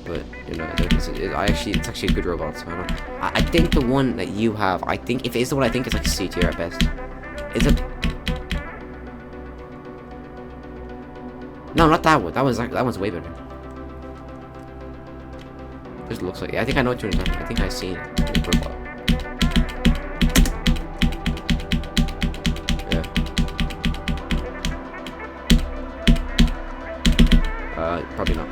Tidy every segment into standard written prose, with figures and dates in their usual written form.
but you know, it's actually a good robot. So I think the one that you have, I think if it's the one I think it's like C tier at best. Is it? No, not that one. That one's way better. Just looks like. Yeah, I think I know what you're doing. I think I've seen it. Yeah. Probably not.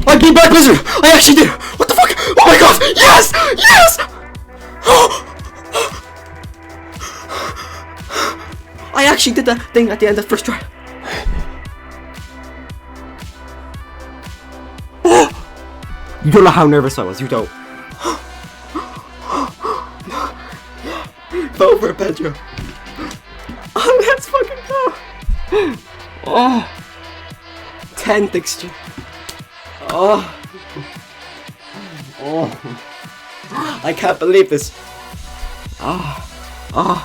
I beat Black Wizard! I actually did! What the fuck? Oh my god! Yes! Yes! I actually did that thing at the end of the first try. You don't know how nervous I was, you don't. Vote for Pedro. Oh, let's fucking go! Oh! 10th exchange. Oh. Oh. I can't believe this. Oh. Oh.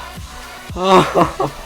Oh.